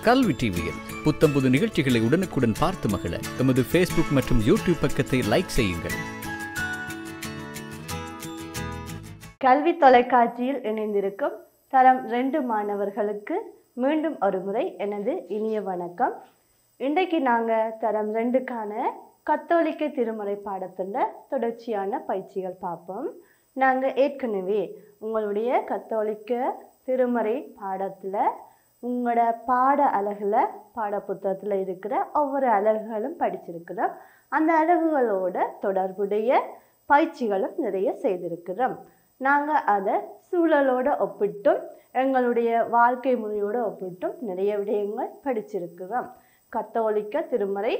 கல்வி டிவியில் புத்தம்புது நிகழ்ச்சிகளை உடனுக்குடன் பார்த்து மகிழ எமது ஃபேஸ்புக் மற்றும் யூடியூப் பக்கத்தை லைக் செய்யுங்கள். கல்வி தொலைக்காட்சியில் இணைந்திருக்கும் தரம் 2 மாணவர்களுக்கு மீண்டும் ஒரு முறை எனது இனிய வணக்கம். இன்றைக்கு நாங்கள் தரம் 2க்கான கத்தோலிக்க திருமறை பாடத்தில் தொடர்ச்சியான பயிற்சிகள் பார்ப்போம். நாங்கள் ஏற்கனவே உங்களுடைய கத்தோலிக்க திருமறை பாடத்தில் உங்களோட பாட அலகில் பாட புத்தகத்தில் இருக்கிற ஒவ்வொரு அலகுகளும் படிச்சிருக்கிறோம். அந்த அலகுகளோட தொடர்புடைய பயிற்சிகளும் நிறைய செய்திருக்கிறோம். நாங்கள் அதை சூழலோடு ஒப்பிட்டும் எங்களுடைய வாழ்க்கை முறையோடு ஒப்பிட்டும் நிறைய விடயங்கள் படிச்சிருக்கிறோம். கத்தோலிக்க திருமறை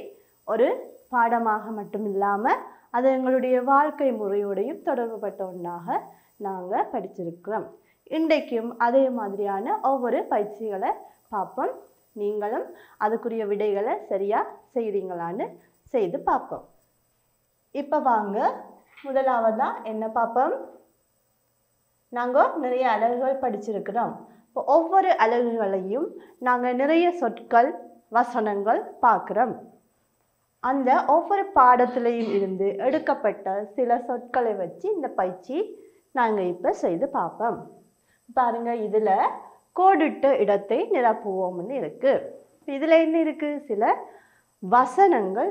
ஒரு பாடமாக மட்டும் இல்லாமல் அது எங்களுடைய வாழ்க்கை முறையோடையும் தொடர்புபட்ட ஒன்றாக நாங்கள் படிச்சிருக்கிறோம். இன்றைக்கும் அதே மாதிரியான ஒவ்வொரு பயிற்சிகளை பார்ப்போம். நீங்களும் அதுக்குரிய விடைகளை சரியாக செய்கிறீங்களான்னு செய்து பார்ப்போம். இப்போ வாங்க முதலாவதாக என்ன பார்ப்போம். நாங்கள் நிறைய அலகுகள் படிச்சிருக்கிறோம். இப்போ ஒவ்வொரு அலகுகளையும் நாங்கள் நிறைய சொற்கள் வசனங்கள் பார்க்குறோம். அந்த ஒவ்வொரு பாடத்திலையும் இருந்து எடுக்கப்பட்ட சில சொற்களை வச்சு இந்த பயிற்சி நாங்கள் இப்போ செய்து பார்ப்போம். பாருங்க, இதில் கோடிட்ட இடத்தை நிரப்புவோம்னு இருக்கு. இதில் என்ன இருக்கு? சில வசனங்கள்,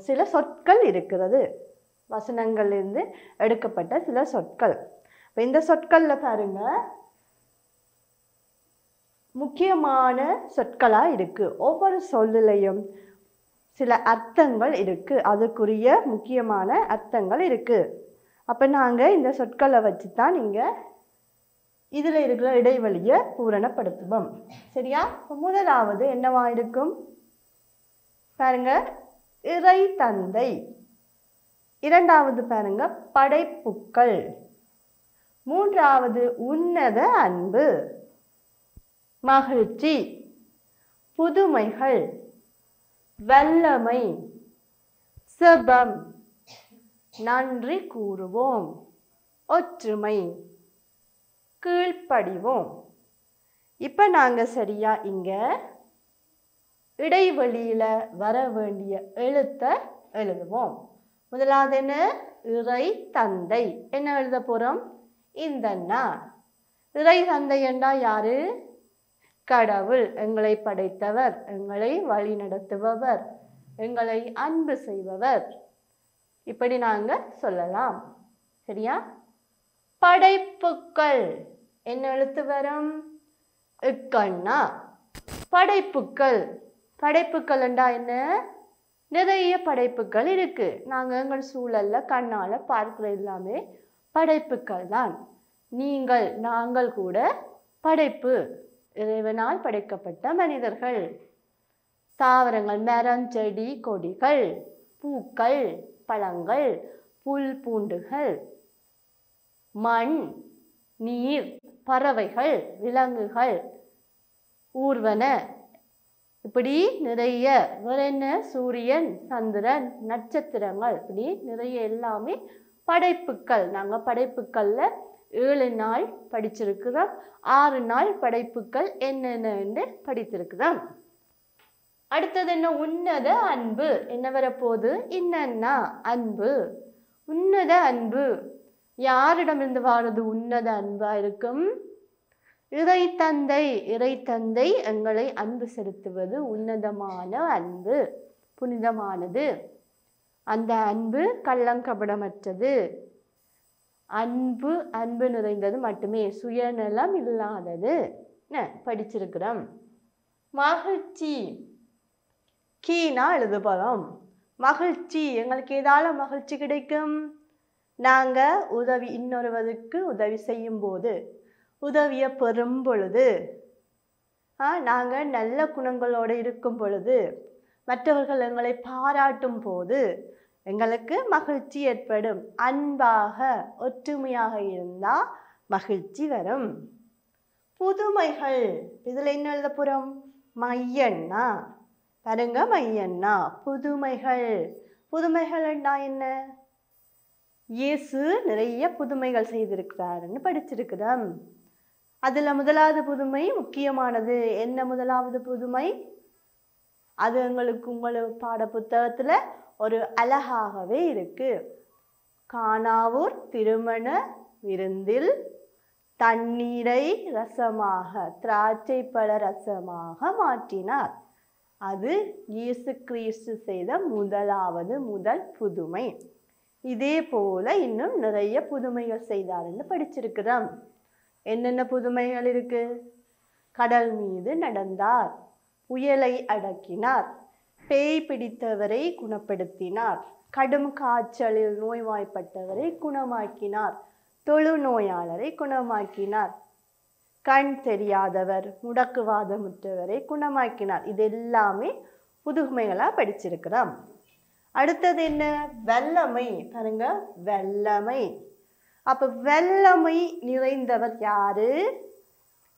சில சொற்கள் இருக்கிறது. வசனங்கள்லேருந்து எடுக்கப்பட்ட சில சொற்கள். இப்போ இந்த சொற்களில் பாருங்க முக்கியமான சொற்களாக இருக்கு. ஒவ்வொரு சொல்லிலையும் சில அர்த்தங்கள் இருக்கு. அதுக்குரிய முக்கியமான அர்த்தங்கள் இருக்கு. அப்போ நாங்கள் இந்த சொற்களை வச்சு தான் நீங்கள் இதில் இருக்கிற இடைவெளியை பூரணப்படுத்துவோம். சரியா? முதலாவது என்னவா இருக்கும் பாருங்க, இறை தந்தை. இரண்டாவது பாருங்க, படைப்புக்கள். மூன்றாவது உன்னத அன்பு, மகிழ்ச்சி, புதுமைகள், வல்லமை, செபம், நன்றி கூறுவோம், ஒற்றுமை, கீழ்ப்படிவோம். இப்போ நாங்கள் சரியா இங்கே இடைவெளியில் வர வேண்டிய எழுத்தை எழுதுவோம். முதலாவது என்ன? இறை தந்தை. என்ன எழுத போகிறோம்? இந்த இறை தந்தை என்றால் யாரு? கடவுள், எங்களை படைத்தவர், எங்களை வழி நடத்துபவர், எங்களை அன்பு செய்பவர். இப்படி நாங்கள் சொல்லலாம். சரியா? படைப்புக்கள் என்ன எழுத்து வரும்? இக்கண்ணா. படைப்புக்கள். படைப்புக்கள் என்றா என்ன? நிறைய படைப்புகள் இருக்கு. நாங்கள் எங்கள் சூழல்ல கண்ணால் பார்க்கிற எல்லாமே படைப்புக்கள் தான். நீங்கள், நாங்கள் கூட படைப்பு, இறைவனால் படைக்கப்பட்ட மனிதர்கள். தாவரங்கள், மரம், செடி, கொடிகள், பூக்கள், பழங்கள், புல் பூண்டுகள், மண், நீர், பறவைகள், விலங்குகள், ஊர்வன, இப்படி நிறைய. வேற என்ன? சூரியன், சந்திரன், நட்சத்திரங்கள், இப்படி நிறைய எல்லாமே படைப்புக்கள். நாங்கள் படைப்புக்களில் 7 நாள் படிச்சிருக்கிறோம். 6 நாள் படைப்புக்கள் என்னென்னு படித்திருக்கிறோம். அடுத்தது என்ன? உன்னத அன்பு. என்ன வரப்போகுது? என்னன்னா அன்பு. உன்னத அன்பு யாரிடமிருந்து வாரது? உன்னத அன்பா இருக்கும் இறை தந்தை. இறை தந்தை எங்களை அன்பு செலுத்துவது உன்னதமான அன்பு, புனிதமானது. அந்த அன்பு கள்ளங்கபடமற்றது. அன்பு அன்பு நிறைந்தது மட்டுமே, சுயநலம் இல்லாதது. படிச்சிருக்கிறோம். மகிழ்ச்சி. கீனா எழுத போகிறோம். மகிழ்ச்சி. எங்களுக்கு ஏதால மகிழ்ச்சி கிடைக்கும்? நாங்கள் இன்னொருவருக்கு உதவி செய்யும் போது, உதவியை பெறும் பொழுது, நாங்கள் நல்ல குணங்களோடு இருக்கும் பொழுது, மற்றவர்கள் எங்களை பாராட்டும் போது எங்களுக்கு மகிழ்ச்சி ஏற்படும். அன்பாக ஒற்றுமையாக இருந்தால் மகிழ்ச்சி வரும். புதுமைகள். இதில் என்ன எழுத போகிறோம்? மையண்ணா. பாருங்க, மையண்ணா. புதுமைகள். புதுமைகள் என்ன? இயேசு நிறைய புதுமைகள் செய்திருக்கிறாருன்னு படிச்சிருக்கிறோம். அதில் முதலாவது புதுமை முக்கியமானது. என்ன முதலாவது புதுமை? அது எங்களுக்கு உங்கள் பாட புத்தகத்தில் ஒரு அழகாகவே இருக்கு. கானாவூர் திருமண விருந்தில் தண்ணீரை ரசமாக, திராட்சை பழ ரசமாக மாற்றினார். அது இயேசு கிறிஸ்து செய்த முதல் புதுமை. இதே போல இன்னும் நிறைய புதுமைகள் செய்தார்னு படிச்சிருக்கிறோம். என்னென்ன புதுமைகள் இருக்கு? கடல் மீது நடந்தார், புயலை அடக்கினார், பேய் பிடித்தவரை குணப்படுத்தினார், கடும் காய்ச்சலில் நோய்வாய்ப்பட்டவரை குணமாக்கினார், தொழுநோயாளரை குணமாக்கினார், கண் தெரியாதவர் முடக்குவாதமுற்றவரை குணமாக்கினார். இது எல்லாமே புதுமைகளாக படிச்சிருக்கிறோம். அடுத்தது என்ன? வல்லமை. பாருங்க, வல்லமை. அப்போ வல்லமை நிறைந்தவர் யாரு?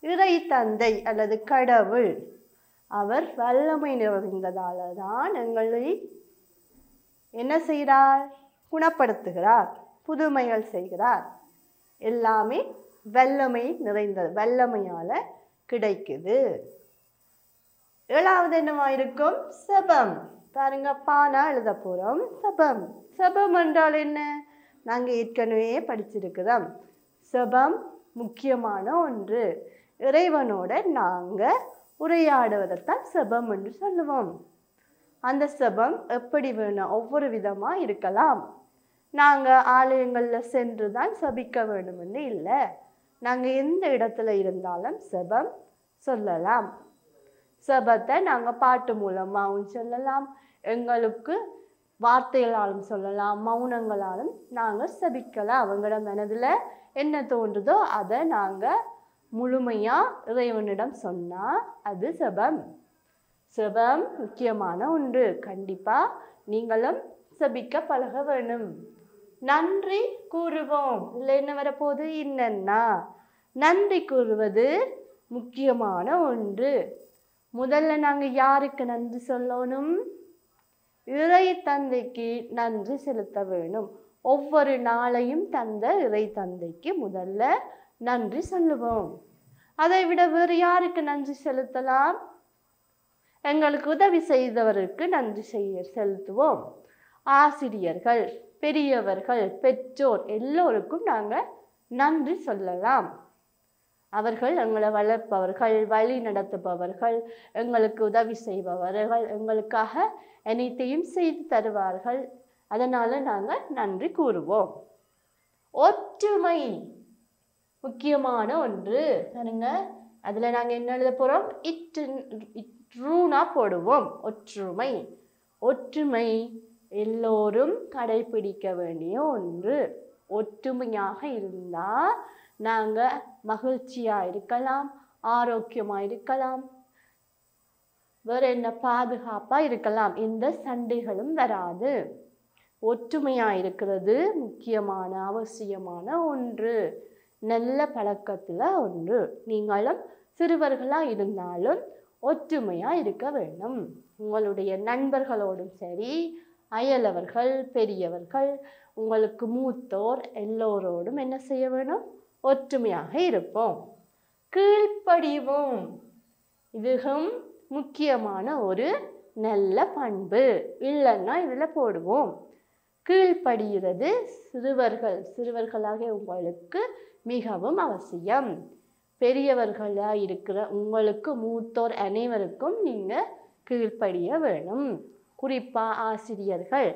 இறை தந்தை அல்லது கடவுள். அவர் வல்லமை நிறைந்ததால தான் எங்களை என்ன செய்கிறார்? குணப்படுத்துகிறார், புதுமைகள் செய்கிறார். எல்லாமே வல்லமை நிறைந்தது, வல்லமையால் கிடைக்குது. ஏழாவது என்னவா இருக்கும்? செபம். பாருங்க, பானா எழுத போகிறோம். செபம். செபம் என்றால் என்ன? நாங்கள் ஏற்கனவே படிச்சிருக்கிறோம். செபம் முக்கியமான ஒன்று. இறைவனோட நாங்கள் உரையாடுவதைத்தான் செபம் என்று சொல்லுவோம். அந்த செபம் எப்படி வேணும்? ஒவ்வொரு விதமாக இருக்கலாம். நாங்கள் ஆலயங்களில் சென்று தான் செபிக்க வேண்டும்னு இல்லை. நாங்கள் எந்த இடத்துல இருந்தாலும் செபம் சொல்லலாம். செபத்தை நாங்கள் பாட்டு மூலமாகவும் சொல்லலாம், எங்களுக்கு வார்த்தைகளாலும் சொல்லலாம், மௌனங்களாலும் நாங்கள் செபிக்கலாம். அவங்களோட மனதில் என்ன தோன்றுதோ அதை நாங்கள் முழுமையாக இறைவனிடம் சொன்னால் அது செபம். செபம் முக்கியமான ஒன்று. கண்டிப்பாக நீங்களும் செபிக்க பழக வேணும். நன்றி கூறுவோம். இல்லை என்ன வரப்போகுது? இன்னன்னா நன்றி கூறுவது முக்கியமான ஒன்று. முதல்ல நாங்கள் யாருக்கு நன்றி சொல்லணும்? இறை தந்தைக்கு நன்றி செலுத்த வேணும். ஒவ்வொரு நாளையும் தந்த இறை தந்தைக்கு முதல்ல நன்றி சொல்லுவோம். அதை விட வேறு யாருக்கு நன்றி செலுத்தலாம்? எங்களுக்கு உதவி செய்தவருக்கு நன்றி செலுத்துவோம். ஆசிரியர்கள், பெரியவர்கள், பெற்றோர் எல்லோருக்கும் நாங்கள் நன்றி சொல்லலாம். அவர்கள் எங்களை வளர்ப்பவர்கள், வழி நடத்துபவர்கள், எங்களுக்கு உதவி செய்பவர்கள், எங்களுக்காக அனைத்தையும் செய்து தருவார்கள். அதனால் நாங்கள் நன்றி கூறுவோம். ஒற்றுமை முக்கியமான ஒன்று. பாருங்க, அதில் நாங்கள் என்ன எழுத போகிறோம்? இட்ரூனா போடுவோம். ஒற்றுமை. ஒற்றுமை எல்லோரும் கடைபிடிக்க வேண்டிய ஒன்று. ஒற்றுமையாக இருந்தால் நாங்கள் மகிழ்ச்சியாக இருக்கலாம், ஆரோக்கியமாக இருக்கலாம், வேறு என்ன பாதுகாப்பாக இருக்கலாம். எந்த சண்டைகளும் வராது. ஒற்றுமையாக இருக்கிறது முக்கியமான அவசியமான ஒன்று, நல்ல பழக்கத்தில் ஒன்று. நீங்களும் சிறுவர்களாக இருந்தாலும் ஒற்றுமையாக இருக்க வேண்டும். உங்களுடைய நண்பர்களோடும் சரி, அயலவர்கள், பெரியவர்கள், உங்களுக்கு மூத்தோர் எல்லோரோடும் என்ன செய்ய வேணும்? ஒற்றுமையாக இருப்போம். கீழ்ப்படிவோம். இதுவும் முக்கியமான ஒரு நல்ல பண்பு. இல்லைன்னா இதில் போடுவோம். கீழ்ப்படிகிறது சிறுவர்களாக உங்களுக்கு மிகவும் அவசியம். பெரியவர்களாக இருக்கிற உங்களுக்கு மூத்தோர் அனைவருக்கும் நீங்கள் கீழ்ப்படிய வேணும். குறிப்பாக ஆசிரியர்கள்,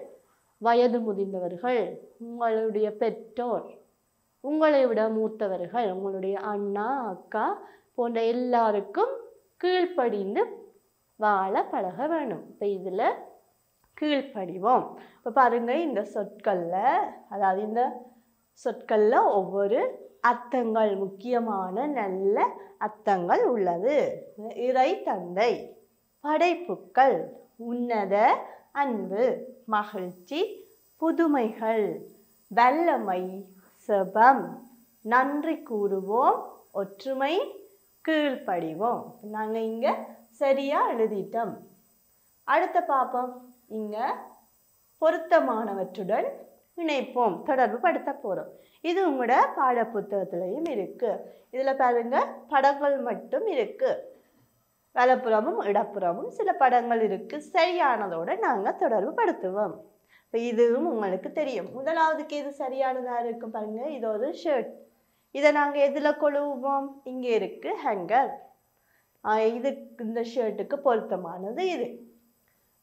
வயது முதிர்ந்தவர்கள், உங்களுடைய பெற்றோர், உங்களை விட மூத்தவர்கள், உங்களுடைய அண்ணா அக்கா போன்ற எல்லாருக்கும் கீழ்ப்படிந்து வாழ பழக வேணும். இப்போ இதில் கீழ்ப்படிவோம். இப்போ பாருங்கள், இந்த சொற்களில், அதாவது இந்த சொற்களில் ஒவ்வொரு அர்த்தங்கள், முக்கியமான நல்ல அர்த்தங்கள் உள்ளது. இறை தந்தை, படைப்புக்கள், உன்னத அன்பு, மகிழ்ச்சி, புதுமைகள், வல்லமை, செபம், நன்றி கூறுவோம், ஒற்றுமை, கீழ்ப்படிவோம். நாங்கள் இங்கே சரியாக எழுதிட்டோம். அடுத்த பார்ப்போம். இங்கே பொருத்தமானவற்றுடன் இணைப்போம், தொடர்பு படுத்த போகிறோம். இது உங்களோட பாட புத்தகத்திலையும் இருக்குது. இதில் பாருங்க படங்கள் மட்டும் இருக்குது. வலப்புறமும் இடப்புறமும் சில படங்கள் இருக்குது. சரியானதோடு நாங்கள் தொடர்பு படுத்துவோம். இப்போ இதுவும் உங்களுக்கு தெரியும். முதலாவதுக்கு எது சரியானதாக இருக்கும் பாருங்க. இது ஒரு ஷர்ட். இதை நாங்கள் எதில் கொழுவோம்? இங்கே இருக்குது ஹேங்கர். இது இந்த ஷர்ட்டுக்கு பொருத்தமானது இது.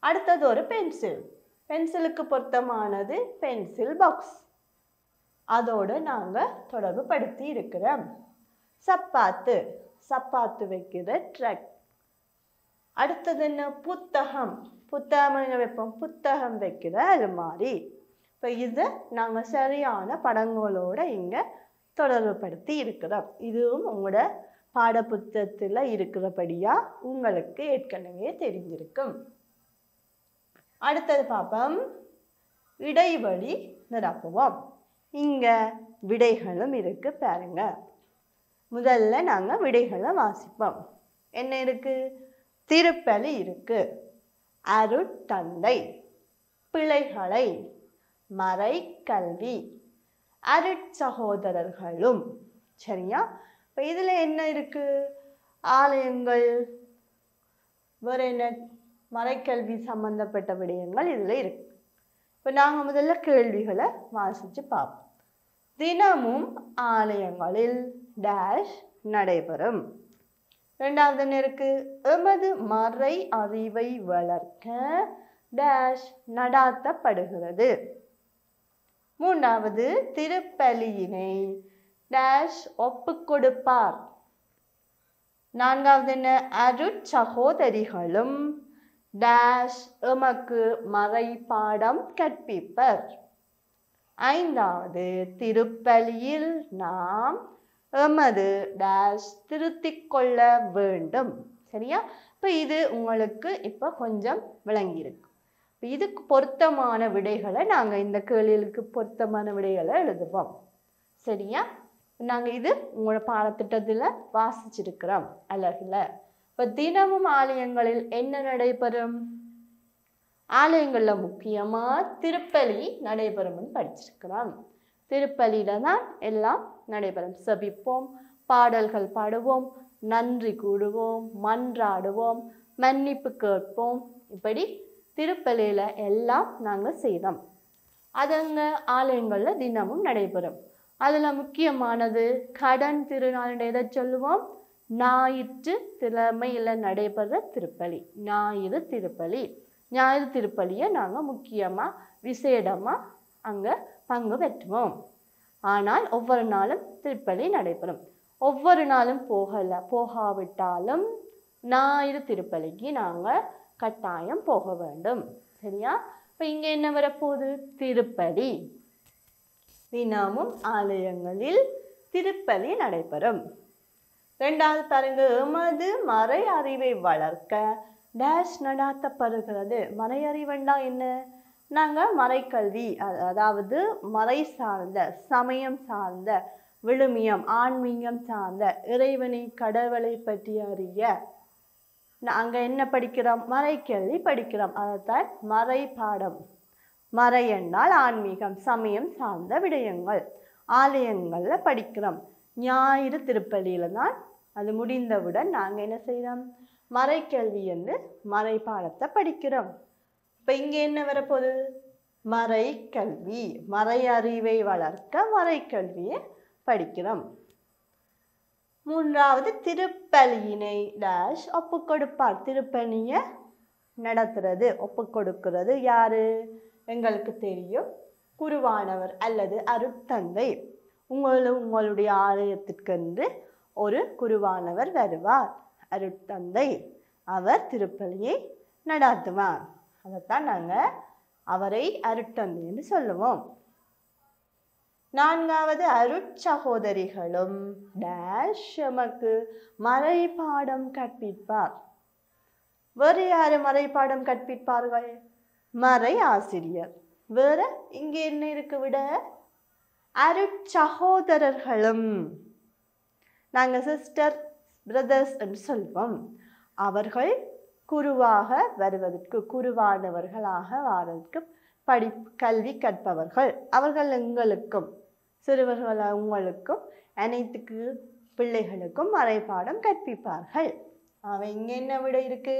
அடுத்தது ஒரு பென்சில். பென்சிலுக்கு பொருத்தமானது பென்சில் பாக்ஸ். அதோடு நாங்கள் தொடர்பு படுத்தி இருக்கிறோம். சப்பாத்து, சப்பாத்து வைக்கிற ட்ரக். அடுத்தது என்ன? புத்தகம். புத்தகம் எங்கே வைப்போம்? புத்தகம் வைக்கிற அலுமாரி. இப்போ இதை நாங்கள் சரியான படங்களோட இங்கே தொடர்பு படுத்தி இருக்கிறோம். இதுவும் உங்களோட பாடப்புத்தகத்தில் இருக்கிறபடியாக உங்களுக்கு ஏற்கனவே தெரிஞ்சிருக்கும். அடுத்தது பார்ப்போம். இடைவெளி நிரப்புவோம். இங்கே விடைகளும் இருக்கு பாருங்க. முதல்ல நாங்கள் விடைகளை வாசிப்போம். என்ன இருக்கு? திருப்பலி இருக்கு, அருட்தந்தை, பிள்ளைகளை, மறைக்கல்வி, அருட்சகோதரர்களும். சரியா? இப்போ இதில் என்ன இருக்கு? ஆலயங்கள், வேற என்ன? மறைக்கல்வி சம்பந்தப்பட்ட விடயங்கள் இதில் இருக்கு. இப்போ நாங்கள் முதல்ல கேள்விகளை வாசித்து பார்ப்போம். தினமும் ஆலயங்களில் டேஷ் நடைபெறும். ரெண்டாவது என்ன இருக்கு? எமது மறை அறிவை வளர்க்க டேஷ் நடாத்தப்படுகிறது. மூன்றாவது, திருப்பலியினை டேஷ் ஒப்புக்கொடுப்பார். நான்காவது என்ன? அருட்சகோதரிகளும் டேஷ் எமக்கு மறை பாடம் கற்பிப்பர். ஐந்தாவது, திருப்பலியில் நாம் எமது டேஷ் திருத்திக் கொள்ள வேண்டும். சரியா? இப்போ இது உங்களுக்கு இப்போ கொஞ்சம் விளங்கியிருக்கு. இப்போ இதுக்கு பொருத்தமான விடைகளை நாங்கள் இந்த கேள்விகளுக்கு பொருத்தமான விடைகளை எழுதுவோம். சரியா? நாங்கள் இது உங்களோட பாடத்திட்டத்தில் வாசிச்சிருக்கிறோம் அழகில். இப்போ தினமும் ஆலயங்களில் என்ன நடைபெறும்? ஆலயங்களில் முக்கியமாக திருப்பலி நடைபெறும்னு படிச்சிருக்கிறோம். திருப்பலியில தான் எல்லாம் நடைபெறும். செபிப்போம், பாடல்கள் பாடுவோம், நன்றி கூடுவோம், மன்றாடுவோம், மன்னிப்பு கேட்போம். இப்படி திருப்பலியில எல்லாம் நாங்கள் செய்தோம். அதுங்க ஆலயங்களில் தினமும் நடைபெறும். அதில் முக்கியமானது கடன் திருநாள். எதை சொல்லுவோம்? ஞாயிற்று கிழமையில் நடைபெற திருப்பலி, ஞாயிறு திருப்பலி. ஞாயிறு திருப்பலியை நாங்கள் முக்கியமாக விசேடமாக அங்கே பங்கு பெற்றுவோம். ஆனால் ஒவ்வொரு நாளும் திருப்பலி நடைபெறும். ஒவ்வொரு நாளும் போகாவிட்டாலும் ஞாயிறு திருப்பலிக்கு நாங்கள் கட்டாயம் போக வேண்டும். சரியா? இப்போ இங்கே என்ன வரப்போகுது? திருப்பலி. தினமும் ஆலயங்களில் திருப்பலி நடைபெறும். ரெண்டாவது பாருங்க, எமது மறை அறிவை வளர்க்க டேஷ் நடாத்தப்படுகிறது. மறை அறிவுண்டா என்ன? நாங்கள் மறைக்கல்வி, அதாவது மறை சார்ந்த, சமயம் சார்ந்த, விழுமியம், ஆன்மீகம் சார்ந்த, இறைவனை கடவுளை பற்றி அறிய நாங்கள் என்ன படிக்கிறோம்? மறைக்கல்வி படிக்கிறோம். அதைத்தான் மறை பாடம். மறை என்றால் ஆன்மீகம், சமயம் சார்ந்த விடயங்கள் ஆலயங்களில் படிக்கிறோம். ஞாயிறு திருப்பலியில தான் அது முடிந்தவுடன் நாங்கள் என்ன செய்கிறோம்? மறைக்கல்வி என்று மறை பாடத்தை படிக்கிறோம். இப்போ இங்கே என்ன வரப்போகுது? மறைக்கல்வி. மறை அறிவை வளர்க்க மறைக்கல்வியை படிக்கிறோம். மூன்றாவது, திருப்பலியினை டேஷ் ஒப்புக்கொடுப்பார். திருப்பலியை நடத்துறது, ஒப்புக்கொடுக்கிறது யாரு? எங்களுக்கு தெரியும், குருவானவர் அல்லது அருட்தந்தை. உங்களுடைய ஆலயத்திற்கென்று ஒரு குருவானவர் வருவார், அருட்தந்தை. அவர் திருப்பலியை நடாத்துவார். அதைத்தான் நாங்கள் அவரை அருட்தந்தை என்று சொல்லுவோம். நான்காவது, அருட்சகோதரிகளும் டேஷ் எமக்கு மறைபாடம் கற்பிப்பார். வேறு யாரு மறைபாடம் கற்பிப்பார்கள்? மறை ஆசிரியர். வேற இங்கே என்ன இருக்கு விட? அருட்சகோதரர்களும். நாங்கள் சிஸ்டர் பிரதர்ஸ் என்று சொல்வோம். அவர்கள் குருவாக வருவதற்கு, குருவானவர்களாக வாரதற்கு கல்வி கற்பவர்கள். அவர்கள் எங்களுக்கும் சிறுவர்கள் உங்களுக்கும் அனைத்துக்கு பிள்ளைகளுக்கும் மறைபாடம் கற்பிப்பார்கள். இங்க என்ன விட இருக்கு?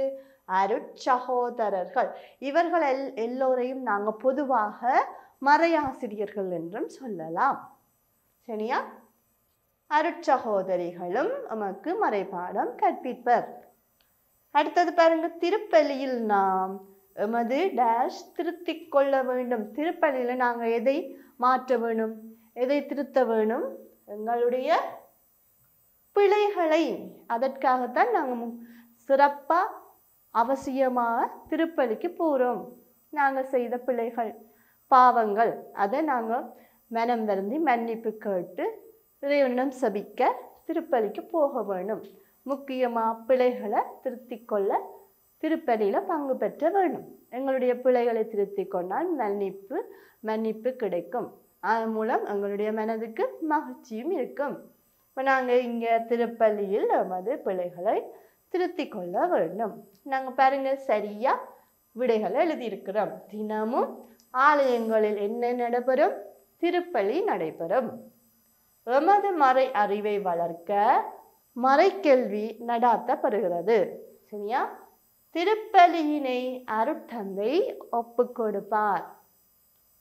அருட்சகோதரர்கள். இவர்கள் எல்லோரையும் நாங்க பொதுவாக மறையாசிரியர்கள் என்றும் சொல்லலாம். சரியா? அருட்சகோதரிகளும் நமக்கு மறைபாடம் கற்பிப்பர். அடுத்தது பாருங்க, திருப்பலியில் நாம் எமது டேஷ் திருத்திக் கொள்ள வேண்டும். திருப்பலியில நாங்க எதை மாற்ற வேணும்? எதை திருத்த வேணும்? எங்களுடைய பிழைகளை. அதற்காகத்தான் நாங்கள் சிறப்பா அவசியமாக திருப்பலிக்கு போறோம். நாங்கள் செய்த பிழைகள் பாவங்கள் அதை நாங்கள் மனம் வருந்தி மன்னிப்பு கேட்டு இறைவனிடம் சபிக்க திருப்பலிக்கு போக வேணும். முக்கியமாக பிழைகளை திருத்திக் கொள்ள திருப்பலியில் பங்கு பெற்ற வேணும். எங்களுடைய பிழைகளை திருத்தி கொண்டால் மன்னிப்பு கிடைக்கும். அதன் மூலம் எங்களுடைய மனதுக்கு மகிழ்ச்சியும் இருக்கும். இப்போ நாங்கள் இங்கே திருப்பலியில் நமது பிழைகளை திருத்தி கொள்ள வேண்டும். நாங்கள் பாருங்க, சரியா விடைகளை எழுதியிருக்கிறோம். தினமும் ஆலயங்களில் என்ன நடைபெறும்? திருப்பலி நடைபெறும். எமது மறை அறிவை வளர்க்க மறைக்கல்வி நடாத்தப்படுகிறது. சரியா? திருப்பலியினை அருட்தந்தை ஒப்பு கொடுப்பார்.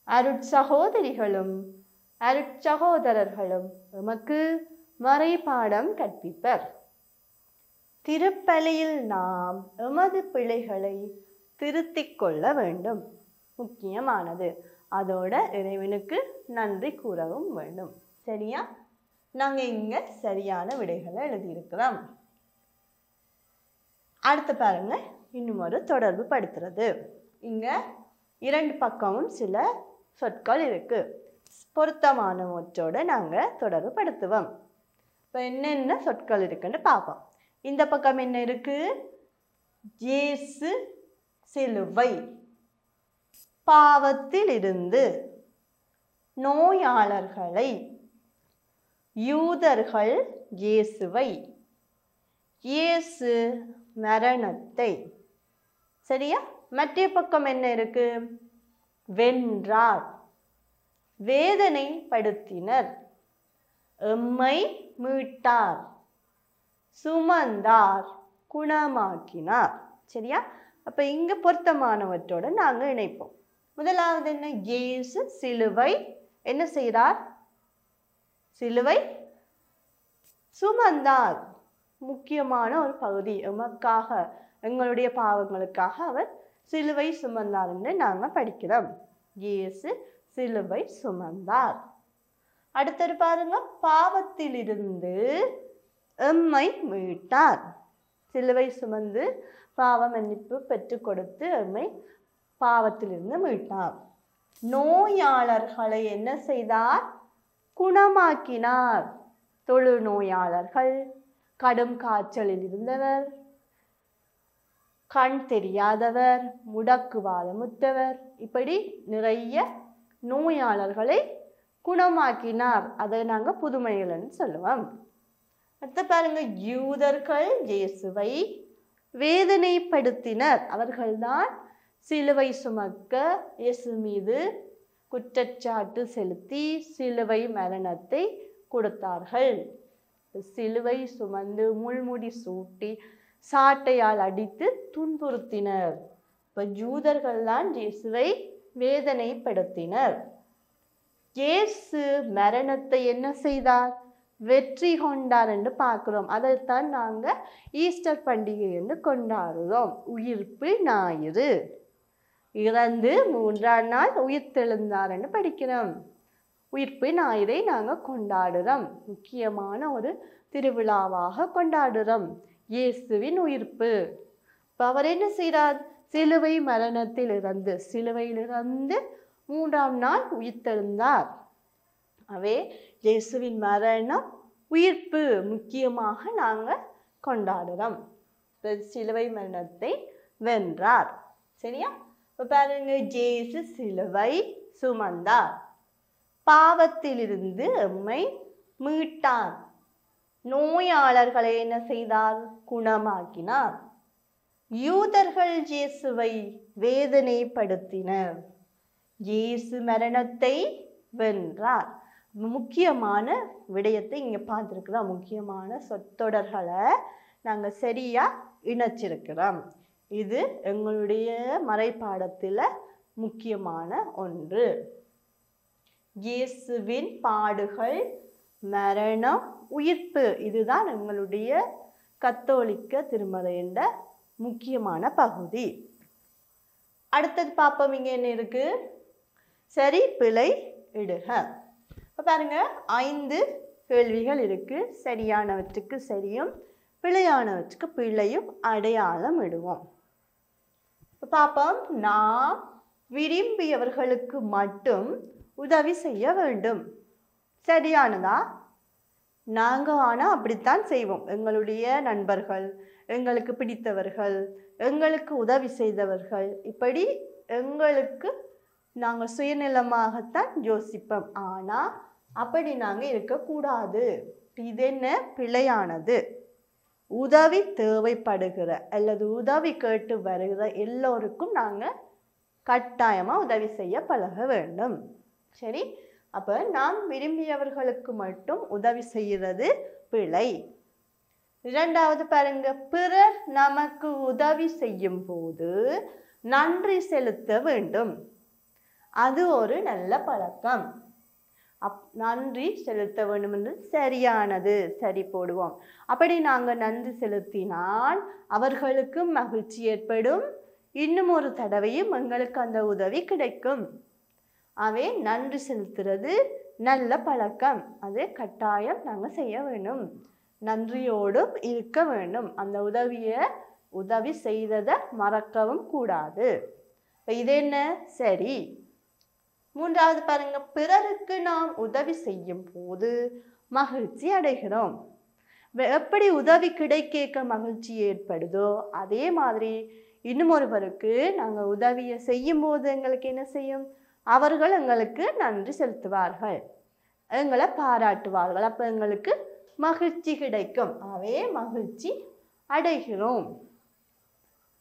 அருட்சகோதரிகளும் அருட்சகோதரர்களும் எமக்கு மறைபாடம் கற்பிப்பர். திருப்பலியில் நாம் எமது பிழைகளை திருத்திக் கொள்ள வேண்டும். முக்கியமானது. அதோட இறைவனுக்கு நன்றி கூறவும் வேண்டும். சரியா? நாங்க இங்க சரியான விடைகளை எழுதியிருக்கிறோம். அடுத்து பாருங்க, இன்னும் ஒரு தொடர்பு படுத்துறது. இங்க இரண்டு பக்கமும் சில சொற்கள் இருக்கு. பொருத்தமானவற்றோட நாங்க தொடர்பு படுத்துவோம். இப்போ என்னென்ன சொற்கள் இருக்குன்னு பார்ப்போம். இந்த பக்கம் என்ன இருக்கு? இயேசு சிலுவை, பாவத்தில் இருந்து, நோயாளர்களை, யூதர்கள் இயேசுவை, இயேசு மரணத்தை. சரியா? மற்ற பக்கம் என்ன இருக்கு? வென்றார், வேதனைப்படுத்தினர், எம்மை மீட்டார், சுமந்தார், குணமாக்கினார். சரியா? அப்ப இங்க பொருத்தமானவற்றோட நாங்க இணைப்போம். முதலாவது என்ன? இயேசு சிலுவை என்ன செய்தார்? சிலுவை சுமந்தார். முக்கியமான ஒரு பகுதி. எமக்காக, எங்களுடைய பாவங்களுக்காக அவர் சிலுவை சுமந்தார் என்று நாங்க படிக்கிறோம். இயேசு சிலுவை சுமந்தார். அடுத்தது பாருங்க, பாவத்திலிருந்து எம்மை மீட்டார். சிலுவை சுமந்து பாவ மன்னிப்பு பெற்றுக் கொடுத்து எம்மை பாவத்திலிருந்து மீட்டார். நோயாளர்களை என்ன செய்தார்? குணமாக்கினார். தொழுநோயாளர்கள், கடும் காய்ச்சலில் இருந்தவர், கண் தெரியாதவர், முடக்குவாதமுற்றவர், இப்படி நிறைய நோயாளர்களை குணமாக்கினார். அதை நாங்கள் புதுமைகள்னு சொல்லுவோம். அடுத்து பாருங்க, யூதர்கள் இயேசுவை வேதனைப்படுத்தினர். அவர்கள்தான் சிலுவை சுமக்க இயேசு மீது குற்றச்சாட்டு செலுத்தி சிலுவை மரணத்தை கொடுத்தார்கள். சிலுவை சுமந்து முள்முடி சூட்டி சாட்டையால் அடித்து துன்புறுத்தினர். இப்ப யூதர்கள் தான் இயேசுவை வேதனைப்படுத்தினர். இயேசு மரணத்தை என்ன செய்தார்? வெற்றி கொண்டார் என்று பார்க்கிறோம். அதைத்தான் நாங்க ஈஸ்டர் பண்டிகை என்று கொண்டாடுறோம். உயிர்ப்பு ஞாயிறு. இறந்து மூன்றாம் நாள் உயிர்த்தெழுந்தார் என்று படிக்கிறோம். உயிர்ப்பு ஞாயிறை நாங்கள் கொண்டாடுறோம். முக்கியமான ஒரு திருவிழாவாக கொண்டாடுறோம் இயேசுவின் உயிர்ப்பு. இப்போ அவர் என்ன செய்கிறார்? சிலுவை மரணத்தில் இருந்து, சிலுவையிலிருந்து மூன்றாம் நாள் உயிர்த்தெழுந்தார். அவே இயேசுவின் மரணம் உயிர்ப்பு முக்கியமாக நாங்கள் கொண்டாடுறோம். சிலுவை மரணத்தை வென்றார். சரியா? இப்போ பாருங்க, இயேசு சிலுவை சுமந்தார், பாவத்திலிருந்து எம்மை மீட்டார், நோயாளர்களை என்ன செய்தார்? இயேசு மரணத்தை வென்றார். முக்கியமான விடயத்தை இங்கே பார்த்துருக்குறோம். முக்கியமான சொற்றொடர்களை நாங்கள் சரியாக இணைச்சிருக்கிறோம். இது எங்களுடைய மறைப்பாடத்தில் முக்கியமான ஒன்று. இயேசுவின் பாடுகள், மரணம், உயிர்ப்பு, இதுதான் எங்களுடைய கத்தோலிக்க திருமறையின் முக்கியமான பகுதி. அடுத்தது பார்ப்போம். இங்கே என்ன இருக்கு? சரி பிழை இடுக. இப்போ பாருங்க 5 கேள்விகள் இருக்கு. சரியானவற்றுக்கு சரியும் பிழையானவற்றுக்கு பிழையும் அடையாளம் இடுவோம். இப்போ பார்ப்போம். நாம் விரும்பியவர்களுக்கு மட்டும் உதவி செய்ய வேண்டும். சரியானதா? நாங்கள் ஆனால் அப்படித்தான் செய்வோம். எங்களுடைய நண்பர்கள், எங்களுக்கு பிடித்தவர்கள், எங்களுக்கு உதவி செய்தவர்கள், இப்படி எங்களுக்கு நாங்கள் சுயநலமாகத்தான் யோசிப்போம். ஆனால் அப்படி நாங்கள் இருக்கக்கூடாது. இது என்ன? பிழையானது. உதவி தேவைப்படுகிற அல்லது உதவி கேட்டு வருகிற எல்லோருக்கும் நாங்கள் கட்டாயமாக உதவி செய்ய பழக வேண்டும். சரி, அப்போ நாம் விரும்பியவர்களுக்கு மட்டும் உதவி செய்கிறது பிழை. இரண்டாவது பாருங்க, பிறர் நமக்கு உதவி செய்யும் போது நன்றி செலுத்த வேண்டும். அது ஒரு நல்ல பழக்கம். நன்றி செலுத்த வேண்டும் என்று சரியானது. சரி போடுவோம். அப்படி நாங்கள் நன்றி செலுத்தினால் அவர்களுக்கு மகிழ்ச்சி ஏற்படும். இன்னும் ஒரு தடவையும் எங்களுக்கு அந்த உதவி கிடைக்கும். அவை நன்றி செலுத்துறது நல்ல பழக்கம். அது கட்டாயம் நாங்கள் செய்ய வேண்டும். நன்றியோடும் இருக்க வேண்டும். அந்த உதவி செய்ததை மறக்கவும் கூடாது. இது என்ன? சரி. மூன்றாவது பாருங்க, பிறருக்கு நாம் உதவி செய்யும் போது மகிழ்ச்சி அடைகிறோம். எப்படி உதவி கிடைக்க மகிழ்ச்சி ஏற்படுதோ அதே மாதிரி இன்னும் ஒருவருக்கு நாங்கள் உதவியை செய்யும் போது எங்களுக்கு என்ன செய்யும்? அவர்கள் எங்களுக்கு நன்றி செலுத்துவார்கள், எங்களை பாராட்டுவார்கள். அப்போ எங்களுக்கு மகிழ்ச்சி கிடைக்கும். அவே மகிழ்ச்சி அடைகிறோம்.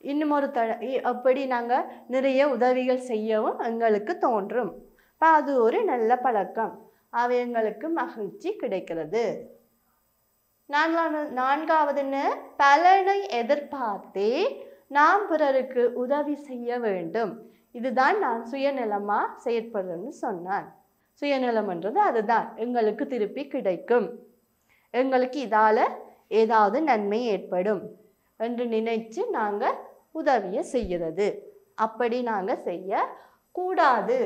இன்னும் ஒரு அப்படி நாங்கள் நிறைய உதவிகள் செய்யவும் எங்களுக்கு தோன்றும். அது ஒரு நல்ல பழக்கம். அவை எங்களுக்கு மகிழ்ச்சி கிடைக்கிறது. நான்காவதுன்னு, பலனை எதிர்பார்த்தே நாம் பிறருக்கு உதவி செய்ய வேண்டும். இதுதான் நான் சுயநலமாக செயற்படுறேன்னு சொன்னான். சுயநலம்ன்றது அதுதான். எங்களுக்கு திருப்பி கிடைக்கும், எங்களுக்கு இதால் ஏதாவது நன்மை ஏற்படும் என்று நினைச்சு நாங்கள் உதவியை செய்கிறது. அப்படி நாங்கள் செய்யக்கூடாது.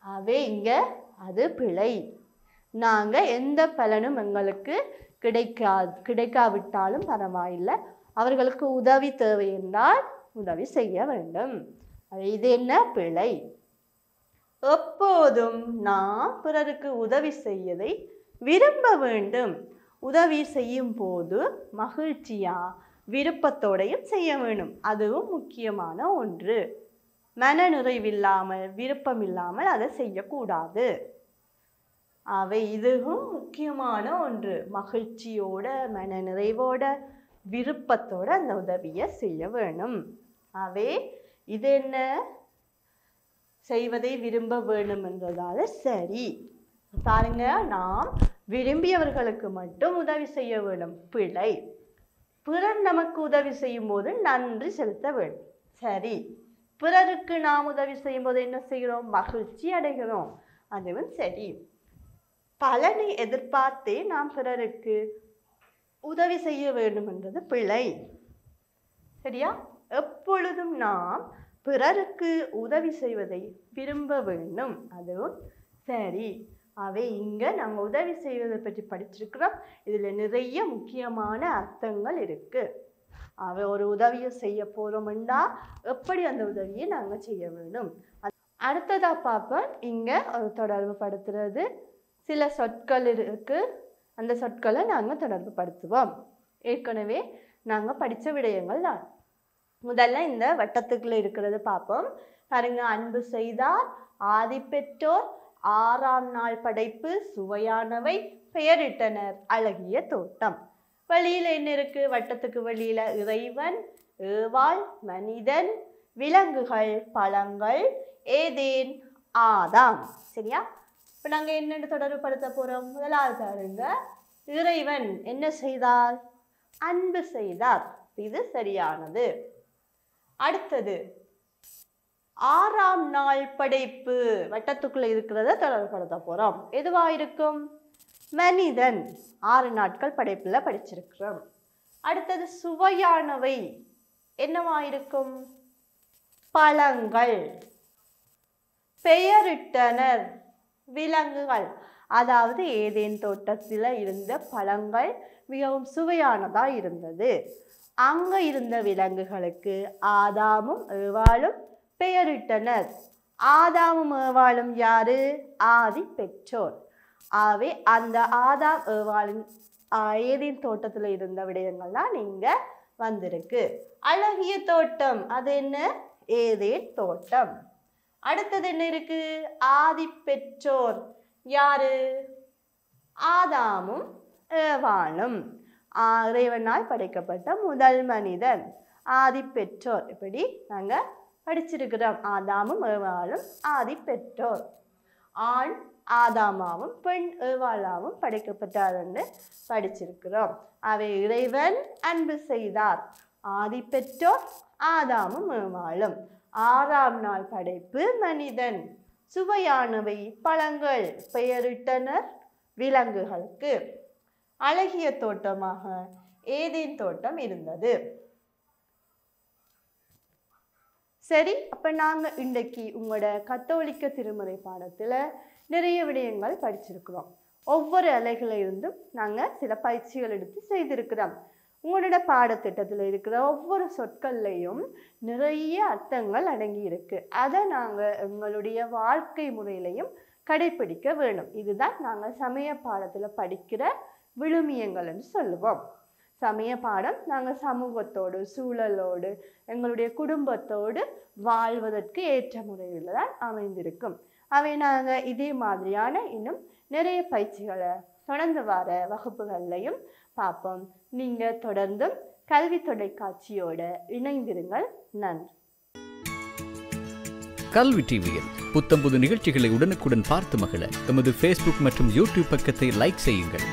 அவே இங்கே அது பிழை. நாங்கள் எந்த பலனும் எங்களுக்கு கிடைக்காவிட்டாலும் பரவாயில்லை, அவர்களுக்கு உதவி தேவை என்றால் உதவி செய்ய வேண்டும். இது என்ன? பிழை. எப்போதும் நாம் பிறருக்கு உதவி செய்யதை விரும்ப வேண்டும். உதவி செய்யும் போது மகிழ்ச்சியா விருப்பத்தோடையும் செய்ய வேண்டும். அதுவும் முக்கியமான ஒன்று. மன நிறைவில்லாமல் விருப்பம் இல்லாமல் அதை செய்யக்கூடாது. அவை இதுவும் முக்கியமான ஒன்று. மகிழ்ச்சியோட, மன நிறைவோட, விருப்பத்தோட அந்த உதவியை செய்ய வேணும். அவை இது என்ன? செய்வதை விரும்ப வேண்டும் என்றதால சரி. பாருங்க, நாம் விரும்பியவர்களுக்கு மட்டும் உதவி செய்ய வேண்டும். பிழை. பிறர் நமக்கு உதவி செய்யும் போது நன்றி செலுத்த வேண்டும். சரி. பிறருக்கு நாம் உதவி செய்யும் போது என்ன செய்கிறோம்? மகிழ்ச்சி அடைகிறோம். அதுவும் சரி. பலனை எதிர்பார்த்தே நாம் பிறருக்கு உதவி செய்ய வேண்டும் என்றது பிழை. சரியா? எப்பொழுதும் நாம் பிறருக்கு உதவி செய்வதை விரும்ப வேண்டும். அதுவும் சரி. அவை இங்கே நாங்கள் உதவி செய்வதை பற்றி படிச்சிருக்கிறோம். இதில் நிறைய முக்கியமான அர்த்தங்கள் இருக்குது. அவை ஒரு உதவியை செய்ய போகிறோம்னா எப்படி அந்த உதவியை நாங்கள் செய்ய வேண்டும். அடுத்ததாக பார்ப்போம். இங்கே ஒரு தொடர்பு படுத்துறது சில சொற்கள் இருக்குது. அந்த சொற்களை நாங்கள் தொடர்பு படுத்துவோம். ஏற்கனவே நாங்கள் படித்த விடயங்கள் தான். முதல்ல இந்த வட்டத்துக்குள்ள இருக்கிறது பார்ப்போம். பாருங்க, அன்பு செய்தார், ஆதி பெற்றோர், 6ஆம் நாள் படைப்பு, சுவையானவை, பெயரிட்டனர், அழகிய தோட்டம். வெளியில என்ன இருக்கு? வட்டத்துக்கு வெளியில இறைவன், ஏவாள், மனிதன், விலங்குகள், பழங்கள், ஏதேன், ஆதாம். சரியா? இப்போ நாங்கள் என்னென்னு தொடர்புபடுத்த போகிறோம்? முதலாவது பாருங்க, இறைவன் என்ன செய்தார்? அன்பு செய்தார். இது சரியானது. அடுத்தது 6ஆம் நாள் படைப்பு. வட்டத்துக்குள்ள இருக்கிறத தொடர்புபடுத்த போறோம். எதுவா இருக்கும்? மனிதன். 6 நாட்கள் படைப்புல படிச்சிருக்கிறோம். அடுத்தது சுவையானவை. என்னவா இருக்கும்? பழங்கள். பெயரிட்டனர். விலங்குகள். அதாவது ஏதேன் தோட்டத்தில் இருந்த பழங்கள் மிகவும் சுவையானதா இருந்தது. அங்க இருந்த விலங்குகளுக்கு ஆதாமும் ஏவாளும் பெயரிட்டனர். ஆதாமும் ஏவாளும் யாரு? ஆதி பெற்றோர். ஆகவே அந்த ஆதாம் ஏவாளின் ஏதேன் தோட்டத்தில் இருந்த விடயங்கள்லாம் நீங்க வந்திருக்கு. அழகிய தோட்டம். அது என்ன? ஏதேன் தோட்டம். அடுத்தது என்ன இருக்கு? ஆதி பெற்றோர். யாரு? ஆதாமும் ஏவாளும். இறைவனால் படைக்கப்பட்ட முதல் மனிதன் ஆதி பெற்றோர். இப்படி நாங்க படிச்சிருக்கிறோம். ஆதாமும் ஏவாளும் ஆதி பெற்றோர். ஆண் ஆதாமாவும் பெண் ஏவாளாவும் படைக்கப்பட்டார் என்று படிச்சிருக்கிறோம். அவை இறைவன் அன்பு செய்தார். ஆதி பெற்றோர் ஆதாமும் ஏவாளும். 6ஆம் நாள் படைப்பு மனிதன். சுவையானவை பழங்கள். பெயரிட்டனர் விலங்குகளுக்கு. அழகிய தோட்டமாக ஏதேன் தோட்டம் இருந்தது. சரி, அப்ப நாங்க இன்றைக்கு உங்களோட கத்தோலிக்க திருமுறை பாடத்துல நிறைய விடயங்கள் படிச்சிருக்கிறோம். ஒவ்வொரு அலைகளை இருந்தும் நாங்க சில பயிற்சிகள் எடுத்து செய்திருக்கிறோம். உங்களோட பாடத்திட்டத்தில் இருக்கிற ஒவ்வொரு சொற்கள்லையும் நிறைய அர்த்தங்கள் அடங்கி இருக்கு. அதை நாங்கள் எங்களுடைய வாழ்க்கை முறையிலையும் கடைபிடிக்க வேணும். இதுதான் நாங்கள் சமய பாடத்தில் படிக்கிற விழுமியங்கள் என்று சொல்லுவோம். சமய பாடம் நாங்கள் சமூகத்தோடு சூழலோடு எங்களுடைய குடும்பத்தோடு வாழ்வதற்கு ஏற்ற முறையில் தான் அமைந்திருக்கும். அவை நாங்கள் இதே மாதிரியான இன்னும் நிறைய பயிற்சிகளை தொடர்ந்து வர வகுப்புகள்லையும் பார்ப்போம். நீங்கள் தொடர்ந்தும் கல்வி தொலைக்காட்சியோட இணைந்திருங்கள். நன்றி. கல்வி டிவியில் புத்தம் புது நிகழ்ச்சிகளை உடனுக்குடன் பார்த்து மகிழ எமது ஃபேஸ்புக் மற்றும் யூடியூப் பக்கத்தை லைக் செய்யுங்கள்.